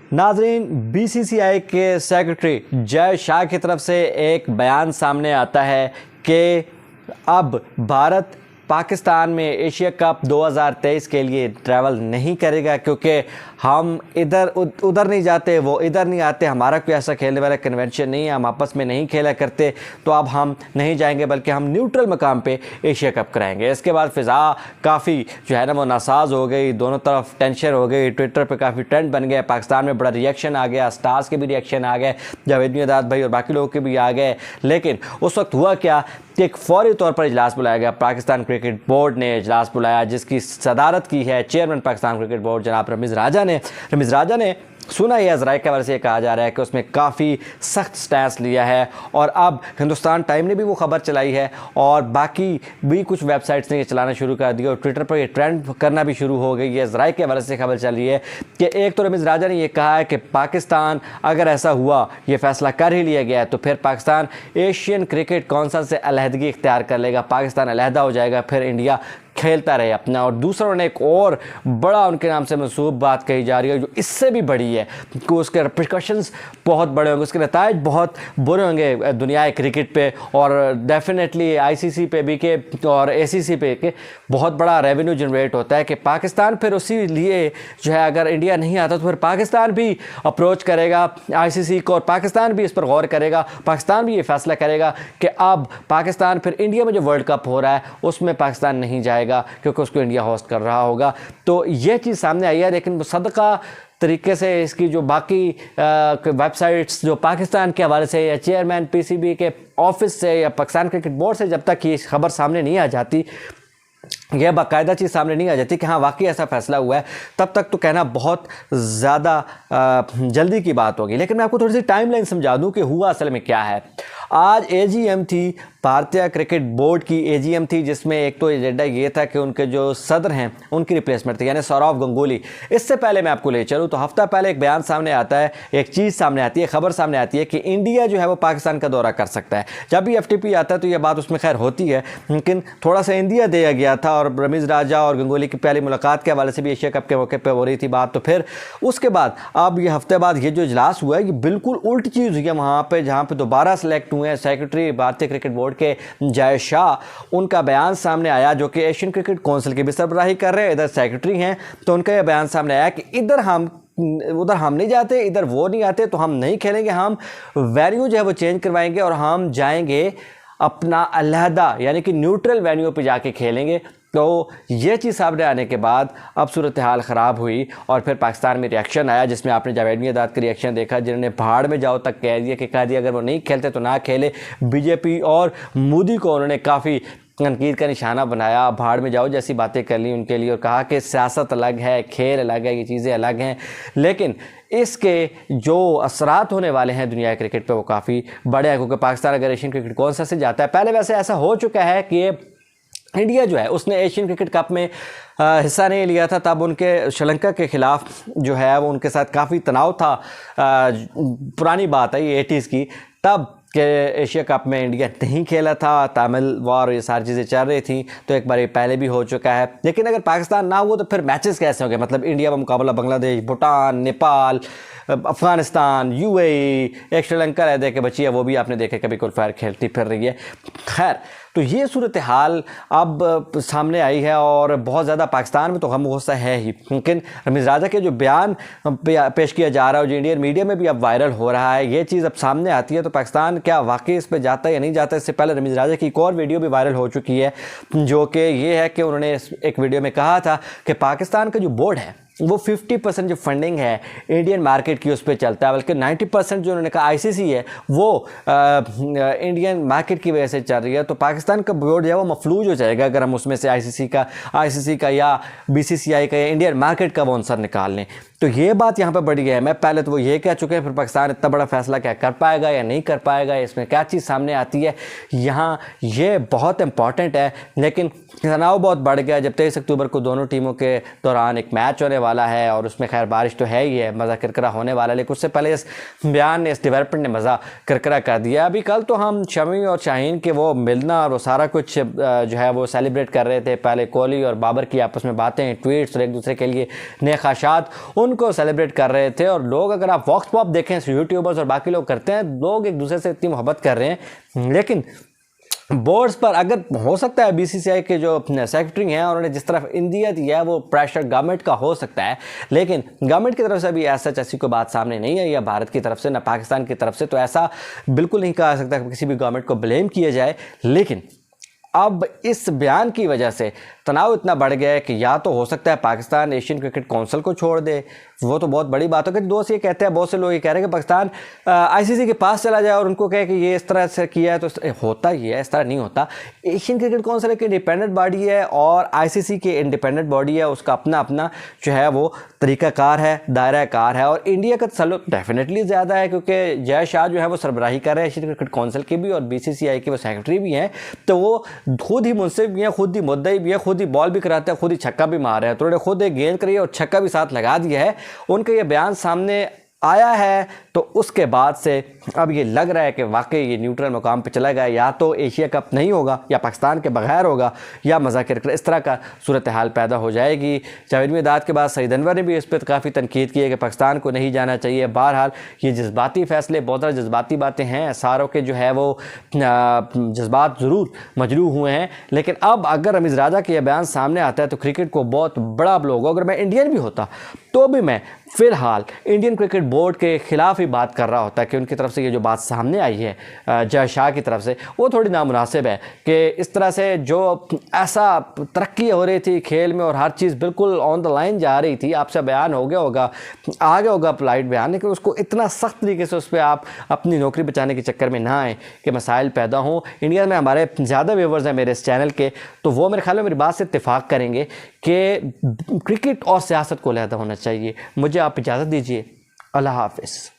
नाजरीन, बीसीसीआई के सेक्रेटरी जय शाह की तरफ से एक बयान सामने आता है कि अब भारत पाकिस्तान में एशिया कप 2023 के लिए ट्रैवल नहीं करेगा, क्योंकि हम इधर उधर नहीं जाते, वो इधर नहीं आते, हमारा कोई ऐसा खेलने वाला कन्वेंशन नहीं है, हम आपस में नहीं खेला करते, तो अब हम नहीं जाएंगे बल्कि हम न्यूट्रल मकाम पे एशिया कप कराएंगे। इसके बाद फ़िज़ा काफ़ी जो है ना वो नासाज हो गई, दोनों तरफ टेंशन हो गई, ट्विटर पे काफ़ी ट्रेंड बन गया, पाकिस्तान में बड़ा रिएक्शन आ गया, स्टार्स के भी रिएक्शन आ गए, जावेद मियांदाद भाई और बाकी लोगों के भी आ गए। लेकिन उस वक्त हुआ क्या कि एक फौरी तौर पर इजलास बुलाया गया। पाकिस्तान क्रिकेट बोर्ड ने इजलास बुलाया, जिसकी सदारत की है चेयरमैन पाकिस्तान क्रिकेट बोर्ड जनाब रमीज़ राजा ने सुना ये अजराय के हवाले से कहा जा रहा है कि उसमें काफ़ी सख्त स्टैंस लिया है। और अब हिंदुस्तान टाइम ने भी वो खबर चलाई है और बाकी भी कुछ वेबसाइट्स ने ये चलाना शुरू कर दिया और ट्विटर पर ये ट्रेंड करना भी शुरू हो गई है। अजराय के हवाले से खबर चल रही है कि एक तो रमीज़ राजा ने ये कहा है कि पाकिस्तान अगर ऐसा हुआ, ये फैसला कर ही लिया गया है, तो फिर पाकिस्तान एशियन क्रिकेट कौंसिल से अलहदगी इख्तियार कर लेगा, पाकिस्तान अलहदा हो जाएगा, फिर इंडिया खेलता रहे अपना। और दूसरा उन्होंने एक और बड़ा उनके नाम से मंसूब बात कही जा रही है जो इससे भी बड़ी है कि उसके रिपरकशंस बहुत बड़े होंगे, उसके नतायज बहुत बुरे होंगे दुनिया क्रिकेट पे और डेफिनेटली आईसीसी पे भी के और एसीसी पे के बहुत बड़ा रेवेन्यू जनरेट होता है कि पाकिस्तान फिर उसी लिए जो है अगर इंडिया नहीं आता तो फिर पाकिस्तान भी अप्रोच करेगा आईसीसी को और पाकिस्तान भी इस पर गौर करेगा, पाकिस्तान भी ये फैसला करेगा कि अब पाकिस्तान फिर इंडिया में जो वर्ल्ड कप हो रहा है उसमें पाकिस्तान नहीं जाएगा क्योंकि उसको इंडिया होस्ट कर रहा होगा। तो ये चीज़ सामने आई है। लेकिन सदका तरीके से इसकी जो बाकी वेबसाइट्स जो पाकिस्तान के हवाले से या चेयरमैन पीसीबी के ऑफिस से या पाकिस्तान क्रिकेट बोर्ड से जब तक ये खबर सामने नहीं आ जाती, यह बाकायदा चीज़ सामने नहीं आ जाती कि हाँ वाकई ऐसा फैसला हुआ है, तब तक तो कहना बहुत ज़्यादा जल्दी की बात होगी। लेकिन मैं आपको थोड़ी सी टाइमलाइन समझा दूं कि हुआ असल में क्या है। आज एजीएम थी, भारतीय क्रिकेट बोर्ड की एजीएम थी, जिसमें एक तो एजेंडा ये था कि उनके जो सदर हैं उनकी रिप्लेसमेंट थी, यानी सौरव गंगुली। इससे पहले मैं आपको ले चलूँ तो हफ्ता पहले एक बयान सामने आता है, एक चीज़ सामने आती है, खबर सामने आती है कि इंडिया जो है वो पाकिस्तान का दौरा कर सकता है। जब भी एफटीपी आता है तो यह बात उसमें खैर होती है, लेकिन थोड़ा सा इंडिया दिया गया था और रमीज़ राजा और गंगुली की पहली मुलाकात के हवाले से भी एशिया कप के मौके पर हो रही थी बात। तो फिर उसके बाद अब ये हफ्ते बाद ये जो इजलास हुआ है ये बिल्कुल उल्टी चीज़ हुई है वहाँ पर, जहाँ पर दोबारा सेलेक्ट हुए हैं सेक्रेटरी भारतीय क्रिकेट बोर्ड के जय शाह। उनका बयान सामने आया जो कि एशियन क्रिकेट काउंसिल की भी सरबराही कर रहे हैं, इधर सेक्रेटरी हैं, तो उनका यह बयान सामने आया कि उधर हम नहीं जाते, इधर वो नहीं आते, तो हम नहीं खेलेंगे, हम वेन्यू जो है वो चेंज करवाएंगे और हम जाएंगे अपना अलहदा यानी कि न्यूट्रल वेन्यू पे जाके खेलेंगे। तो ये चीज़ सामने आने के बाद अब सूरत हाल ख़राब हुई और फिर पाकिस्तान में रिएक्शन आया, जिसमें आपने जावेद मियांदाद का रिएक्शन देखा, जिन्होंने भाड़ में जाओ तक कह दिया अगर वो नहीं खेलते तो ना खेले। बीजेपी और मोदी को उन्होंने काफ़ी तनकीद का निशाना बनाया, भाड़ में जाओ जैसी बातें कर ली उनके लिए और कहा कि सियासत अलग है, खेल अलग है, ये चीज़ें अलग हैं। लेकिन इसके जो असरात होने वाले हैं दुनिया क्रिकेट पे वो काफ़ी बड़े हैं, क्योंकि पाकिस्तान अगर एशियन क्रिकेट काउंसिल से जाता है, पहले वैसे ऐसा हो चुका है कि इंडिया जो है उसने एशियन क्रिकेट कप में हिस्सा नहीं लिया था, तब उनके श्रीलंका के ख़िलाफ़ जो है वो उनके साथ काफ़ी तनाव था। पुरानी बात है ये 80s की, तब के एशिया कप में इंडिया नहीं खेला था, तामिल वार ये सारी चीज़ें चल रही थी, तो एक बार ये पहले भी हो चुका है। लेकिन अगर पाकिस्तान ना हो तो फिर मैचेस कैसे होंगे, मतलब इंडिया का मुकाबला बांग्लादेश, भूटान, नेपाल, अफ़गानिस्तान, यूएई, एक श्रीलंका रह दे के बची है, वो भी आपने देखे कभी क्वालिफायर खेलती फिर रही है। खैर, तो ये सूरत हाल अब सामने आई है और बहुत ज़्यादा पाकिस्तान में तो गम गुस्सा है ही। लेकिन रमीज़ राजा के जो बयान पेश किया जा रहा है जो इंडियन मीडिया में भी अब वायरल हो रहा है, ये चीज़ अब सामने आती है तो पाकिस्तान क्या वाकई इस पर जाता है या नहीं जाता। इससे पहले रमीज़ राजा की एक और वीडियो भी वायरल हो चुकी है, जो कि ये है कि उन्होंने एक वीडियो में कहा था कि पाकिस्तान का जो बोर्ड है वो 50% जो फंडिंग है इंडियन मार्केट की उस पर चलता है, बल्कि 90% जो उन्होंने कहा आईसीसी है वो इंडियन मार्केट की वजह से चल रही है। तो पाकिस्तान का बोर्ड जो है वो मफलूज हो जाएगा अगर हम उसमें से आईसीसी का या बीसीसीआई का या इंडियन मार्केट का वो आंसर निकाल लें। तो ये बात यहाँ पर बढ़ी है। मैं पहले तो वो ये कह चुके हैं, फिर पाकिस्तान इतना बड़ा फैसला क्या कर पाएगा या नहीं कर पाएगा, इसमें क्या चीज़ सामने आती है यहाँ, ये बहुत इंपॉर्टेंट है। लेकिन तनाव बहुत बढ़ गया जब 23 अक्टूबर को दोनों टीमों के दौरान एक मैच होने वाला है और उसमें खैर बारिश तो है ही है, मज़ा किरकिरा होने वाला है, लेकिन उससे पहले इस बयान ने, इस डेवलपमेंट ने मज़ा किरकिरा कर दिया। अभी कल तो हम शमी और शाहीन के वो मिलना और वो सारा कुछ जो है वो सेलिब्रेट कर रहे थे। पहले कोहली और बाबर की आपस में बातें, ट्वीट्स और एक दूसरे के लिए नए ख्वाहिशात, उनको सेलिब्रेट कर रहे थे। और लोग, अगर आप वॉक्स पॉप देखें, यूट्यूबर्स और बाकी लोग करते हैं, लोग एक दूसरे से इतनी मोहब्बत कर रहे हैं। लेकिन बोर्ड्स पर अगर हो सकता है बीसीसीआई के जो सेक्रेटरी हैं उन्होंने जिस तरफ इंडिया दिया है वो प्रेशर गवर्नमेंट का हो सकता है, लेकिन गवर्नमेंट की तरफ से भी ऐसा ऐसी कोई बात सामने नहीं है, या भारत की तरफ से ना पाकिस्तान की तरफ से, तो ऐसा बिल्कुल नहीं कहा सकता कि किसी भी गवर्नमेंट को ब्लेम किया जाए। लेकिन अब इस बयान की वजह से तनाव इतना बढ़ गया है कि या तो हो सकता है पाकिस्तान एशियन क्रिकेट काउंसिल को छोड़ दे, वो तो बहुत बड़ी बात है। कि दोस्त ये कहते हैं, बहुत से लोग ये कह रहे हैं कि पाकिस्तान आईसीसी के पास चला जाए और उनको कहे कि ये इस तरह से किया है, तो होता ही है, इस तरह नहीं होता। एशियन क्रिकेट काउंसिल एक इंडिपेंडेंट बॉडी है और आईसीसी की इंडिपेंडेंट बॉडी है, उसका अपना अपना जो है वो तरीक़ाकार है, दायरा कार है। और इंडिया का तसल्लुत डेफिनेटली ज़्यादा है क्योंकि जय शाह जो है वो सरबराही कर रहे हैं एशियन क्रिकेट काउंसिल की भी और बीसीसीआई के वो सेक्रेटरी भी हैं, तो वो खुद ही मुंसिफ भी हैं, खुद ही मुद्दई भी है, खुद ही बॉल भी कराते हैं, खुद ही छक्का भी मार रहे हैं। तो उन्होंने खुद एक गेंद करी और छक्का भी साथ लगा दिया है। उनका ये बयान सामने आया है तो उसके बाद से अब ये लग रहा है कि वाकई ये न्यूट्रल मुकाम पे चला गया, या तो एशिया कप नहीं होगा या पाकिस्तान के बगैर होगा या मज़ा किरकिरा, इस तरह का सूरत हाल पैदा हो जाएगी। जावेद मिर्दाद के बाद सईद अनवर ने भी इस पर काफ़ी तनकीद की है कि पाकिस्तान को नहीं जाना चाहिए। बहरहाल ये जज्बाती फ़ैसले, बहुत ज़्यादा जज्बाती बातें हैं, सारों के जो है वो जज्बात ज़रूर मजरूह हुए हैं। लेकिन अब अगर रमीज़ राजा का यह बयान सामने आता है तो क्रिकेट को बहुत बड़ा ब्लो होगा। अगर मैं इंडियन भी होता तो भी मैं फ़िलहाल इंडियन क्रिकेट बोर्ड के ख़िलाफ़ ही बात कर रहा होता कि उनकी तरफ से ये जो बात सामने आई है जय शाह की तरफ से, वो थोड़ी नामुनासिब है कि इस तरह से जो ऐसा तरक्की हो रही थी खेल में और हर चीज़ बिल्कुल ऑन द लाइन जा रही थी, आपसे बयान हो गया होगा, आ गया होगा पोलाइट बयान, लेकिन उसको इतना सख्त तरीके से उस पर आप अपनी नौकरी बचाने के चक्कर में ना आए कि मसाइल पैदा हों। इंडिया में हमारे ज़्यादा व्यूवर्स हैं मेरे इस चैनल के, तो वो मेरे ख्याल में मेरी बात से इत्तेफाक करेंगे कि क्रिकेट और सियासत को अलहदा होना चाहिए। मुझे आप इजाज़त दीजिए, अल्लाह हाफ़िज़।